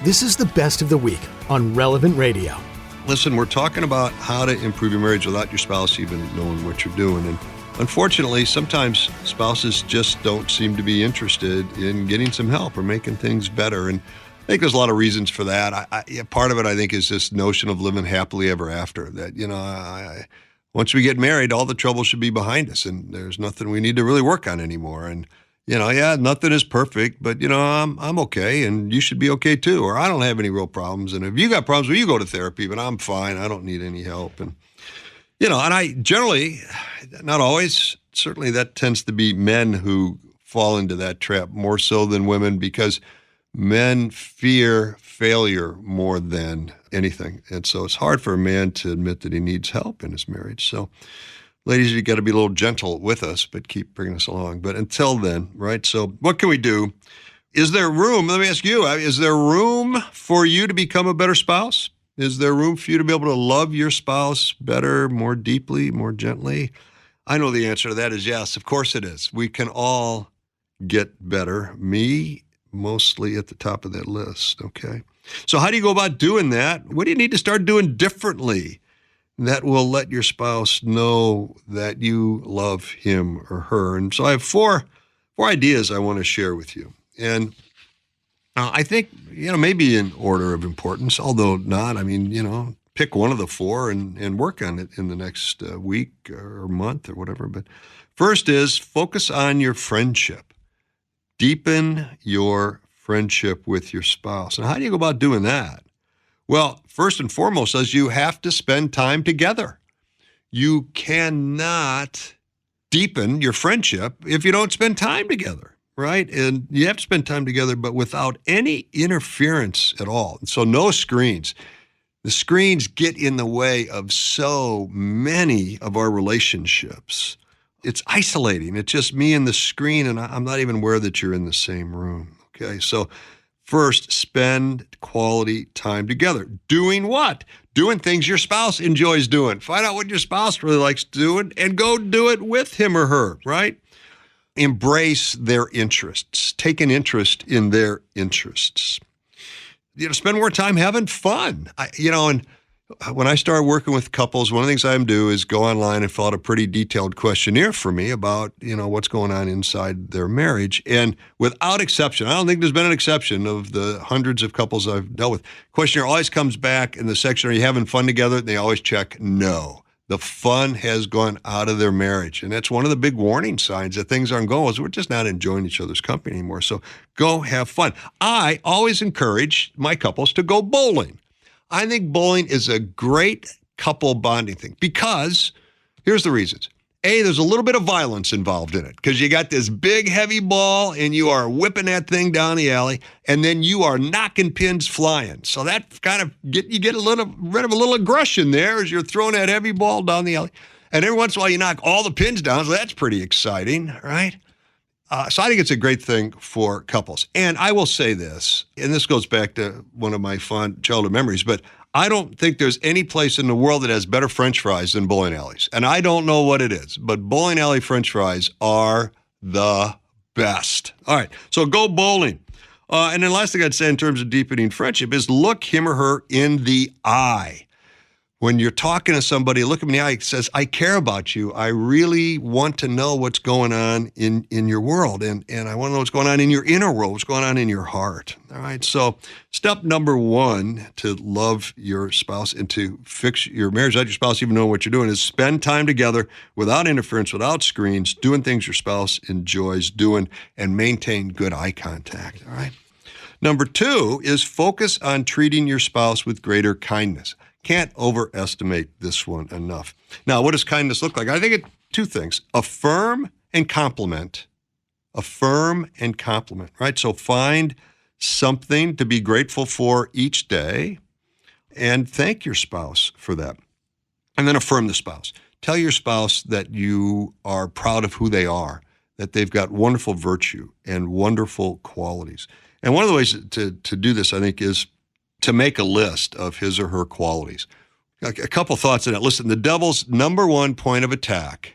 This is the best of the week on Relevant Radio. Listen, we're talking about how to improve your marriage without your spouse even knowing what you're doing. And unfortunately, sometimes spouses just don't seem to be interested in getting some help or making things better. And I think there's a lot of reasons for that. Part of it, I think, is this notion of living happily ever after. That, once we get married, all the trouble should be behind us, and there's nothing we need to really work on anymore. And nothing is perfect, but I'm okay, and you should be okay too. Or I don't have any real problems, and if you got problems, well, you go to therapy, but I'm fine. I don't need any help. And and I generally, not always, certainly that tends to be men who fall into that trap more so than women, because men fear failure more than anything. And so it's hard for a man to admit that he needs help in his marriage. So ladies, you got to be a little gentle with us, but keep bringing us along. But until then, right? So what can we do? Is there room? Let me ask you, is there room for you to become a better spouse? Is there room for you to be able to love your spouse better, more deeply, more gently? I know the answer to that is yes. Of course it is. We can all get better. Me, mostly at the top of that list, okay? So how do you go about doing that? What do you need to start doing differently that will let your spouse know that you love him or her? And so I have four ideas I want to share with you. And I think, maybe in order of importance, although not. Pick one of the four and work on it in the next week or month or whatever. But first is focus on your friendship. Deepen your friendship with your spouse. And how do you go about doing that? Well, first and foremost is you have to spend time together. You cannot deepen your friendship if you don't spend time together, right? And you have to spend time together, but without any interference at all. And so no screens. The screens get in the way of so many of our relationships. It's isolating. It's just me and the screen, and I'm not even aware that you're in the same room, okay? So first, spend quality time together. Doing what? Doing things your spouse enjoys doing. Find out what your spouse really likes doing and go do it with him or her, right? Embrace their interests. Take an interest in their interests. Spend more time having fun. And when I start working with couples, one of the things I do is go online and fill out a pretty detailed questionnaire for me about, what's going on inside their marriage. And without exception, I don't think there's been an exception of the hundreds of couples I've dealt with. Questionnaire always comes back in the section, are you having fun together? And they always check no. The fun has gone out of their marriage. And that's one of the big warning signs that things aren't going. We're just not enjoying each other's company anymore. So go have fun. I always encourage my couples to go bowling. I think bowling is a great couple bonding thing because here's the reasons. A, there's a little bit of violence involved in it because you got this big, heavy ball and you are whipping that thing down the alley and then you are knocking pins flying. So that kind of you get rid of a little aggression there as you're throwing that heavy ball down the alley. And every once in a while you knock all the pins down, so that's pretty exciting, right? So I think it's a great thing for couples. And I will say this, and this goes back to one of my fond childhood memories, but I don't think there's any place in the world that has better French fries than bowling alleys. And I don't know what it is, but bowling alley French fries are the best. All right, so go bowling. And then last thing I'd say in terms of deepening friendship is look him or her in the eye. When you're talking to somebody, look them in the eye, it says, I care about you. I really want to know what's going on in your world. And I want to know what's going on in your inner world, what's going on in your heart. All right. So step number one to love your spouse and to fix your marriage without your spouse even knowing what you're doing is spend time together without interference, without screens, doing things your spouse enjoys doing and maintain good eye contact. All right. Number two is focus on treating your spouse with greater kindness. Can't overestimate this one enough. Now, what does kindness look like? I think it's two things. Affirm and compliment. Affirm and compliment, right? So find something to be grateful for each day and thank your spouse for that. And then affirm the spouse. Tell your spouse that you are proud of who they are, that they've got wonderful virtue and wonderful qualities. And one of the ways to do this, I think, is to make a list of his or her qualities. A couple thoughts on that. Listen, the devil's number one point of attack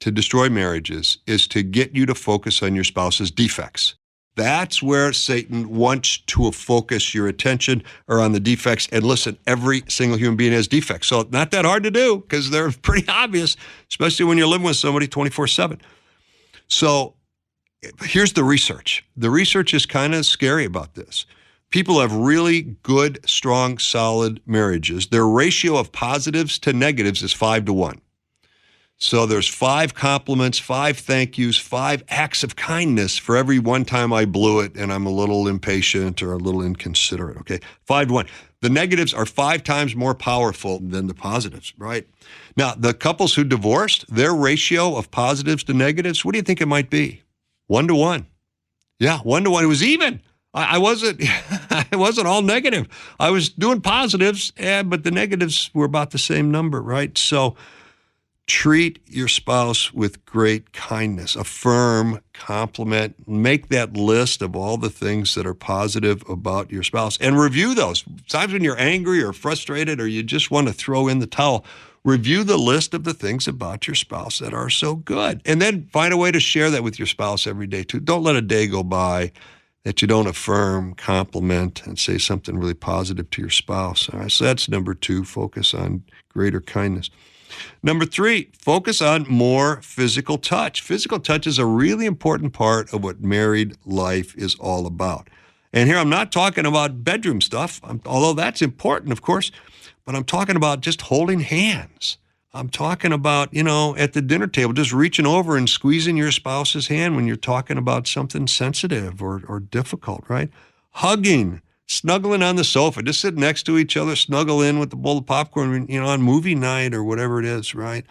to destroy marriages is to get you to focus on your spouse's defects. That's where Satan wants to focus your attention or on the defects. And listen, every single human being has defects. So not that hard to do because they're pretty obvious, especially when you're living with somebody 24/7. So here's the research. The research is kind of scary about this. People have really good, strong, solid marriages. Their ratio of positives to negatives is 5-1. So there's 5 compliments, 5 thank yous, 5 acts of kindness for every one time I blew it and I'm a little impatient or a little inconsiderate, okay? 5-1. The negatives are 5 times more powerful than the positives, right? Now, the couples who divorced, their ratio of positives to negatives, what do you think it might be? 1-1. Yeah, 1-1. It was even. I wasn't I wasn't all negative. I was doing positives, but the negatives were about the same number, right? So treat your spouse with great kindness. Affirm, compliment, make that list of all the things that are positive about your spouse and review those. Times when you're angry or frustrated or you just want to throw in the towel, review the list of the things about your spouse that are so good. And then find a way to share that with your spouse every day too. Don't let a day go by that you don't affirm, compliment, and say something really positive to your spouse. All right, so that's number 2, focus on greater kindness. Number 3, focus on more physical touch. Physical touch is a really important part of what married life is all about. And here I'm not talking about bedroom stuff, although that's important, of course, but I'm talking about just holding hands. I'm talking about, at the dinner table, just reaching over and squeezing your spouse's hand when you're talking about something sensitive or difficult, right? Hugging, snuggling on the sofa, just sit next to each other, snuggle in with the bowl of popcorn, on movie night or whatever it is, right?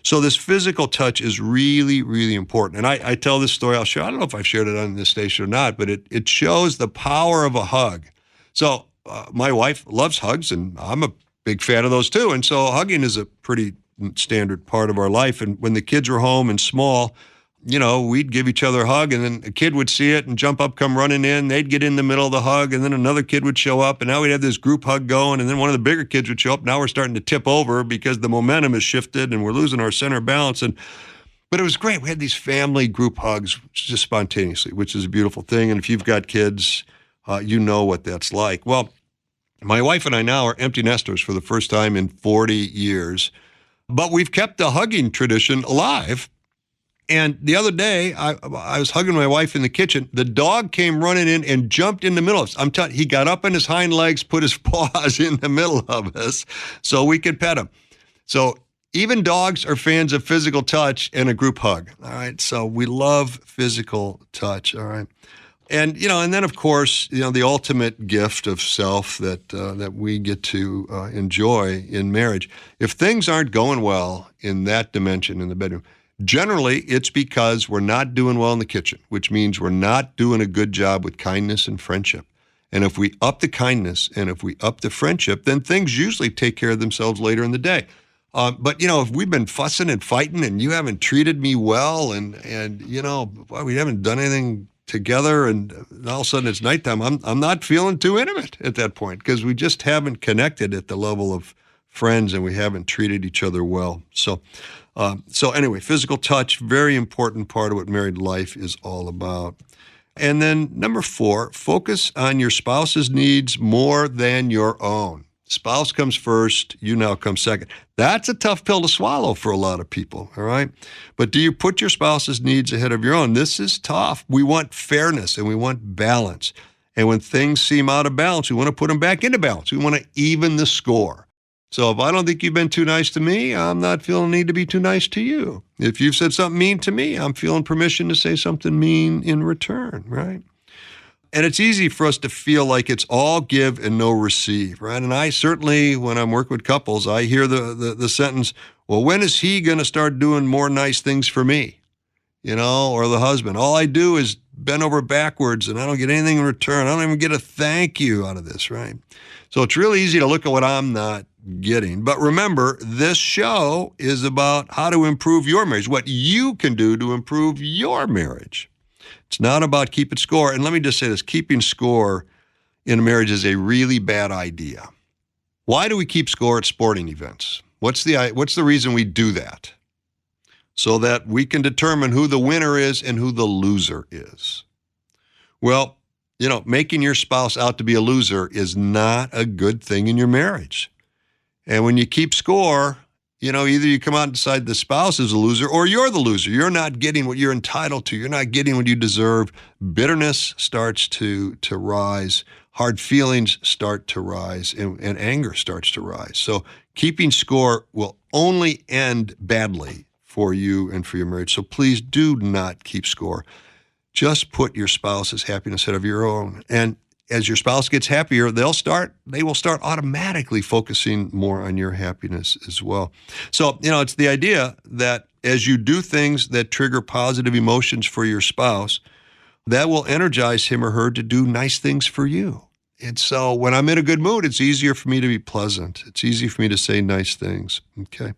So this physical touch is really, really important. And I tell this story, I don't know if I've shared it on this station or not, but it shows the power of a hug. So my wife loves hugs, and I'm a big fan of those too. And so hugging is a pretty standard part of our life. And when the kids were home and small, we'd give each other a hug, and then a kid would see it and jump up, come running in. They'd get in the middle of the hug, and then another kid would show up, and now we'd have this group hug going, and then one of the bigger kids would show up. Now we're starting to tip over because the momentum has shifted, and we're losing our center of balance. But it was great. We had these family group hugs just spontaneously, which is a beautiful thing. And if you've got kids, you know what that's like. Well, my wife and I now are empty nesters for the first time in 40 years, but we've kept the hugging tradition alive. And the other day, I was hugging my wife in the kitchen. The dog came running in and jumped in the middle of us. I'm telling you, he got up on his hind legs, put his paws in the middle of us so we could pet him. So even dogs are fans of physical touch and a group hug. All right. So we love physical touch. All right. And, and then, of course, the ultimate gift of self that we get to enjoy in marriage. If things aren't going well in that dimension in the bedroom, generally it's because we're not doing well in the kitchen, which means we're not doing a good job with kindness and friendship. And if we up the kindness and if we up the friendship, then things usually take care of themselves later in the day. But, if we've been fussing and fighting and you haven't treated me well and we haven't done anything together, and all of a sudden it's nighttime, I'm not feeling too intimate at that point because we just haven't connected at the level of friends and we haven't treated each other well. So anyway, physical touch, very important part of what married life is all about. And then number 4, focus on your spouse's needs more than your own. Spouse comes first, you now come second. That's a tough pill to swallow for a lot of people, all right? But do you put your spouse's needs ahead of your own? This is tough. We want fairness and we want balance. And when things seem out of balance, we want to put them back into balance. We want to even the score. So if I don't think you've been too nice to me, I'm not feeling the need to be too nice to you. If you've said something mean to me, I'm feeling permission to say something mean in return, right? And it's easy for us to feel like it's all give and no receive, right? And I certainly, when I'm working with couples, I hear the sentence, well, when is he going to start doing more nice things for me? Or the husband. All I do is bend over backwards and I don't get anything in return. I don't even get a thank you out of this, right? So it's really easy to look at what I'm not getting. But remember, this show is about how to improve your marriage, what you can do to improve your marriage. It's not about keeping score. And let me just say this, keeping score in a marriage is a really bad idea. Why do we keep score at sporting events? What's the reason we do that? So that we can determine who the winner is and who the loser is. Well, making your spouse out to be a loser is not a good thing in your marriage. And when you keep score, either you come out and decide the spouse is a loser or you're the loser. You're not getting what you're entitled to. You're not getting what you deserve. Bitterness starts to rise. Hard feelings start to rise, and anger starts to rise. So keeping score will only end badly for you and for your marriage. So please do not keep score. Just put your spouse's happiness ahead of your own. And as your spouse gets happier, they will start automatically focusing more on your happiness as well. So, it's the idea that as you do things that trigger positive emotions for your spouse, that will energize him or her to do nice things for you. And so when I'm in a good mood, it's easier for me to be pleasant. It's easy for me to say nice things. Okay.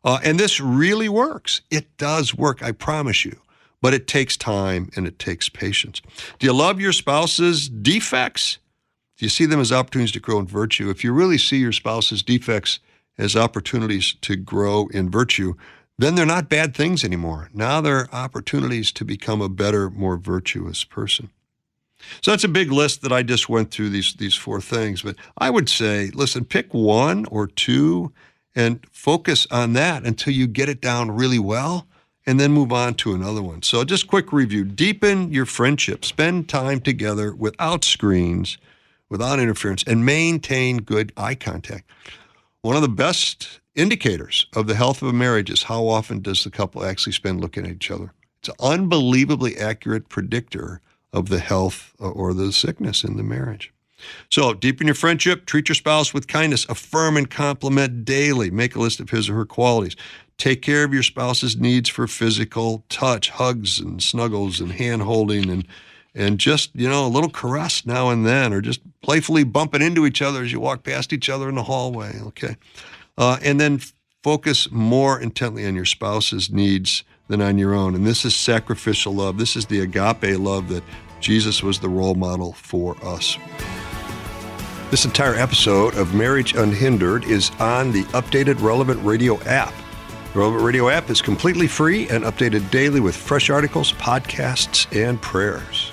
And this really works. It does work, I promise you. But it takes time and it takes patience. Do you love your spouse's defects? Do you see them as opportunities to grow in virtue? If you really see your spouse's defects as opportunities to grow in virtue, then they're not bad things anymore. Now they're opportunities to become a better, more virtuous person. So that's a big list that I just went through, these 4 things. But I would say, listen, pick 1 or 2 and focus on that until you get it down really well, and then move on to another one. So just quick review. Deepen your friendship. Spend time together without screens, without interference, and maintain good eye contact. One of the best indicators of the health of a marriage is how often does the couple actually spend looking at each other. It's an unbelievably accurate predictor of the health or the sickness in the marriage. So deepen your friendship, treat your spouse with kindness, affirm and compliment daily, make a list of his or her qualities. Take care of your spouse's needs for physical touch, hugs and snuggles and hand-holding and just, a little caress now and then, or just playfully bumping into each other as you walk past each other in the hallway, okay? And then focus more intently on your spouse's needs than on your own. And this is sacrificial love. This is the agape love that Jesus was the role model for us. This entire episode of Marriage Unhindered is on the updated Relevant Radio app. The Relevant Radio app is completely free and updated daily with fresh articles, podcasts, and prayers.